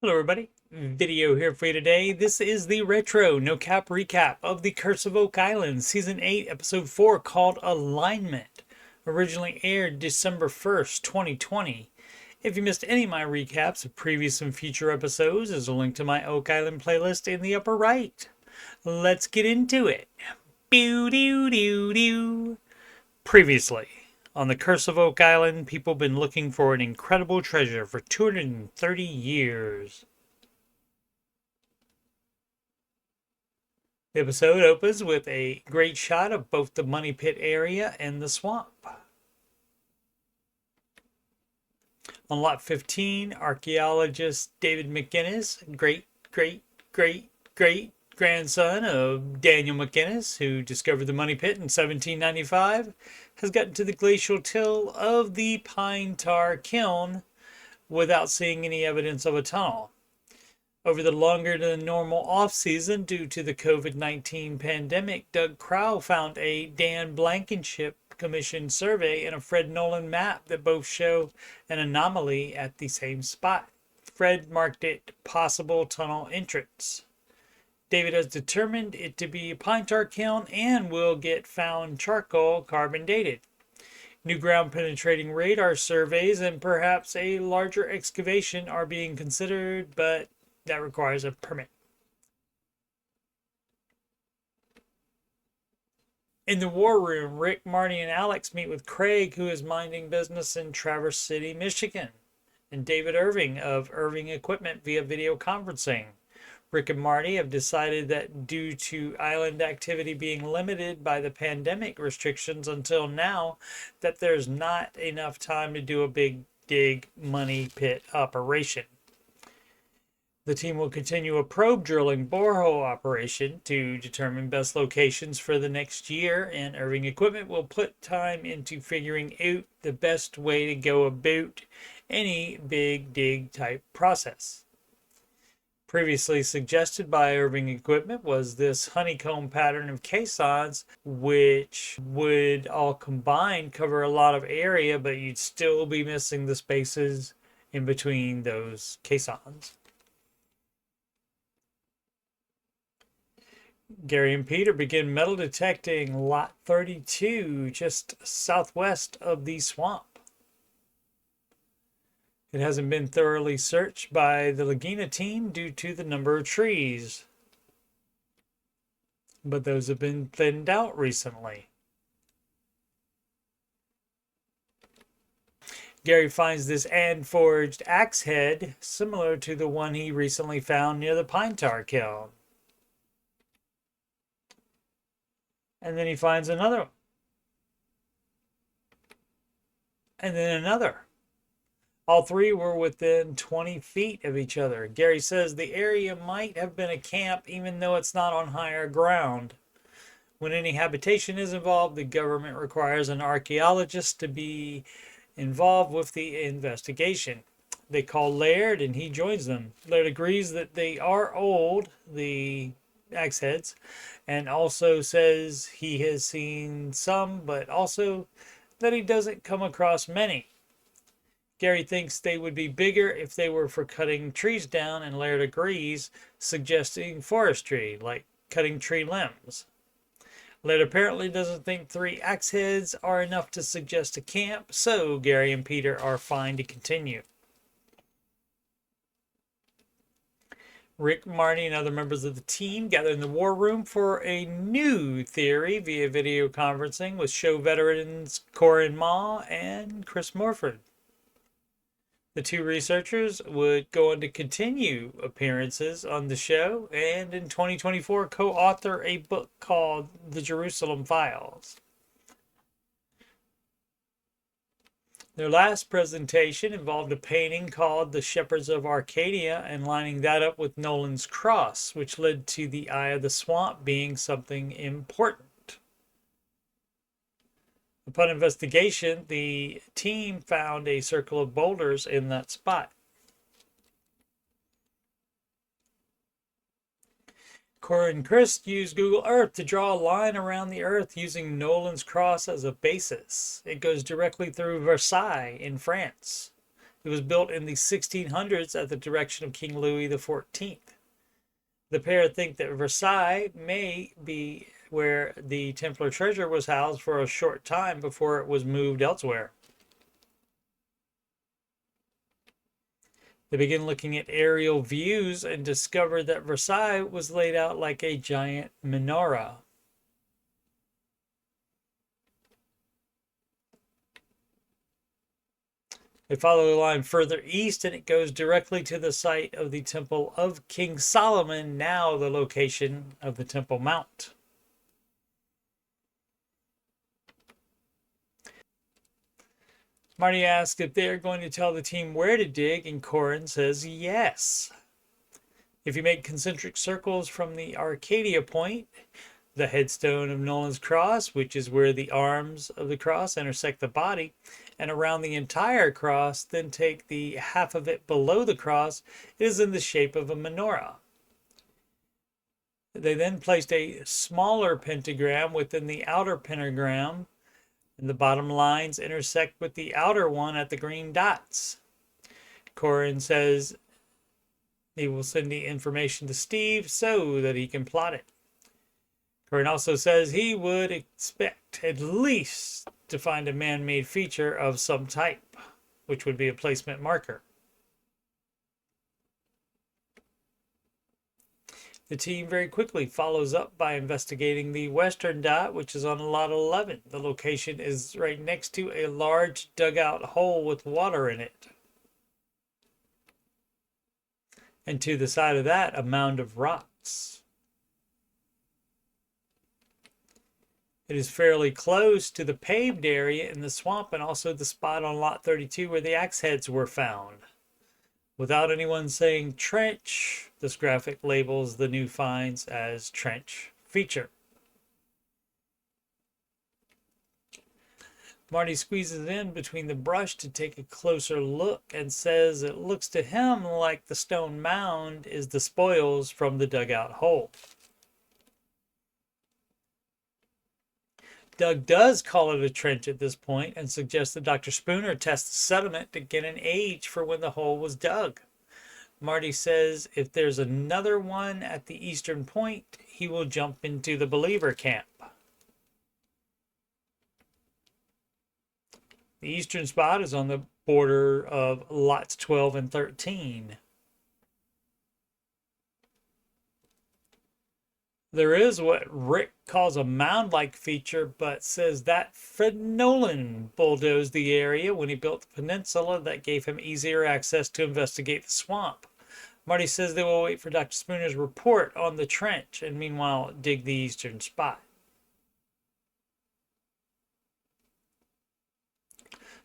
Hello everybody, video here for you today. This is the retro no cap recap of the Curse of Oak Island season 8 episode 4 called Alignment. Originally aired December 1st, 2020. If you missed any of my recaps of previous and future episodes, there's a link to my Oak Island playlist in the upper right. Let's get into it. Previously on the Curse of Oak Island, people have been looking for an incredible treasure for 230 years. The episode opens with a great shot of both the money pit area and the swamp. On lot 15, archaeologist David McGinnis, great grandson of Daniel McGinnis, who discovered the money pit in 1795, has gotten to the glacial till of the pine tar kiln without seeing any evidence of a tunnel. Over the longer than normal off-season due to the COVID-19 pandemic, Doug Crow found a Dan Blankenship commissioned survey and a Fred Nolan map that both show an anomaly at the same spot. Fred marked it possible tunnel entrance. David has determined it to be a pine tar kiln and will get found charcoal carbon dated. New ground penetrating radar surveys and perhaps a larger excavation are being considered, but that requires a permit. In the war room, Rick, Marty, and Alex meet with Craig, who is minding business in Traverse City, Michigan, and David Irving of Irving Equipment via video conferencing. Rick and Marty have decided that due to island activity being limited by the pandemic restrictions until now, that there's not enough time to do a big dig money pit operation. The team will continue a probe drilling borehole operation to determine best locations for the next year, and Irving Equipment will put time into figuring out the best way to go about any big dig type process. Previously suggested by Irving Equipment was this honeycomb pattern of caissons, which would all combined cover a lot of area, but you'd still be missing the spaces in between those caissons. Gary and Peter begin metal detecting lot 32 just southwest of the swamp. It hasn't been thoroughly searched by the Laguna team due to the number of trees, but those have been thinned out recently. Gary finds this hand-forged axe head similar to the one he recently found near the pine tar kiln. And then he finds another one. And then another. All three were within 20 feet of each other. Gary says the area might have been a camp even though it's not on higher ground. When any habitation is involved, the government requires an archaeologist to be involved with the investigation. They call Laird and he joins them. Laird agrees that they are old, the axe heads, and also says he has seen some, but also that he doesn't come across many. Gary thinks they would be bigger if they were for cutting trees down, and Laird agrees, suggesting forestry, like cutting tree limbs. Laird apparently doesn't think 3 axe heads are enough to suggest a camp, so Gary and Peter are fine to continue. Rick, Marty, and other members of the team gather in the war room for a new theory via video conferencing with show veterans Corin Ma and Chris Morford. The two researchers would go on to continue appearances on the show and in 2024 co-author a book called The Jerusalem Files. Their last presentation involved a painting called The Shepherds of Arcadia and lining that up with Nolan's cross, which led to the Eye of the Swamp being something important. Upon investigation, the team found a circle of boulders in that spot. Cora and Chris used Google Earth to draw a line around the Earth using Nolan's cross as a basis. It goes directly through Versailles in France. It was built in the 1600s at the direction of King Louis XIV. The pair think that Versailles may be where the Templar treasure was housed for a short time before it was moved elsewhere. They begin looking at aerial views and discover that Versailles was laid out like a giant menorah. They follow the line further east and it goes directly to the site of the Temple of King Solomon, now the location of the Temple Mount. Marty asks if they are going to tell the team where to dig, and Corin says yes. If you make concentric circles from the Arcadia point, the headstone of Nolan's cross, which is where the arms of the cross intersect the body, and around the entire cross, then take the half of it below the cross, it is in the shape of a menorah. They then placed a smaller pentagram within the outer pentagram, and the bottom lines intersect with the outer one at the green dots. Corin says he will send the information to Steve so that he can plot it. Corin also says he would expect at least to find a man-made feature of some type, which would be a placement marker. The team very quickly follows up by investigating the western dot, which is on lot 11. The location is right next to a large dugout hole with water in it. And to the side of that, a mound of rocks. It is fairly close to the paved area in the swamp and also the spot on lot 32 where the axe heads were found. Without anyone saying trench, this graphic labels the new finds as trench feature. Marty squeezes in between the brush to take a closer look and says it looks to him like the stone mound is the spoils from the dugout hole. Doug does call it a trench at this point and suggests that Dr. Spooner test the sediment to get an age for when the hole was dug. Marty says if there's another one at the eastern point, he will jump into the believer camp. The eastern spot is on the border of lots 12 and 13. There is what Rick calls a mound-like feature, but says that Fred Nolan bulldozed the area when he built the peninsula that gave him easier access to investigate the swamp. Marty says they will wait for Dr. Spooner's report on the trench and meanwhile dig the eastern spot.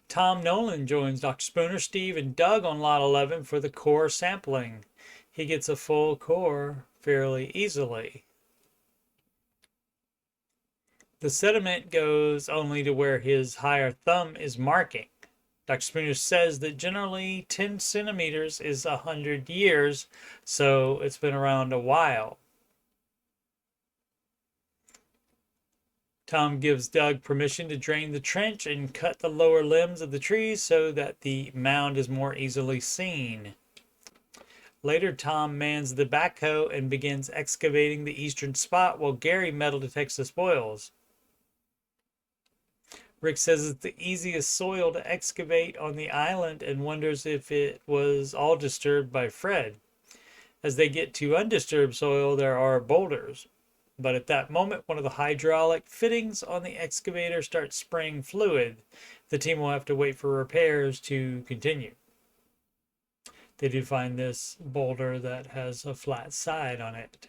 Tom Nolan joins Dr. Spooner, Steve, and Doug on lot 11 for the core sampling. He gets a full core fairly easily. The sediment goes only to where his higher thumb is marking. Dr. Spooner says that generally 10 centimeters is 100 years, so it's been around a while. Tom gives Doug permission to drain the trench and cut the lower limbs of the trees so that the mound is more easily seen. Later, Tom mans the backhoe and begins excavating the eastern spot while Gary metal detects the spoils. Rick says it's the easiest soil to excavate on the island and wonders if it was all disturbed by Fred. As they get to undisturbed soil, there are boulders. But at that moment, one of the hydraulic fittings on the excavator starts spraying fluid. The team will have to wait for repairs to continue. They do find this boulder that has a flat side on it.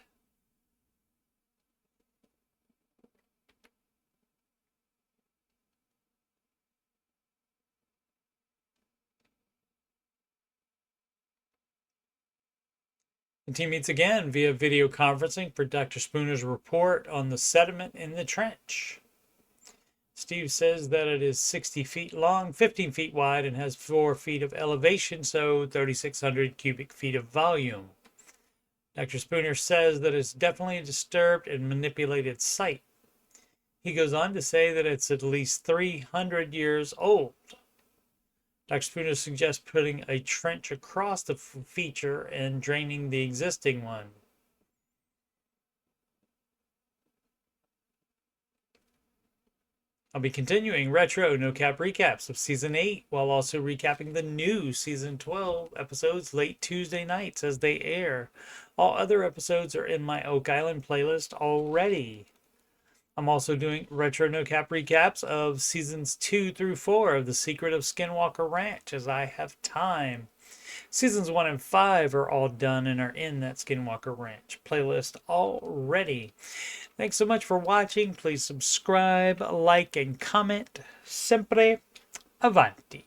The team meets again via video conferencing for Dr. Spooner's report on the sediment in the trench. Steve says that it is 60 feet long, 15 feet wide, and has 4 feet of elevation, so 3,600 cubic feet of volume. Dr. Spooner says that it's definitely a disturbed and manipulated site. He goes on to say that it's at least 300 years old. Dr. Spooner suggests putting a trench across the feature and draining the existing one. I'll be continuing retro no cap recaps of season 8 while also recapping the new season 12 episodes late Tuesday nights as they air. All other episodes are in my Oak Island playlist already. I'm also doing retro no cap recaps of seasons 2 through 4 of The Secret of Skinwalker Ranch as I have time. Seasons 1 and 5 are all done and are in that Skinwalker Ranch playlist already. Thanks so much for watching. Please subscribe, like, and comment. Sempre avanti.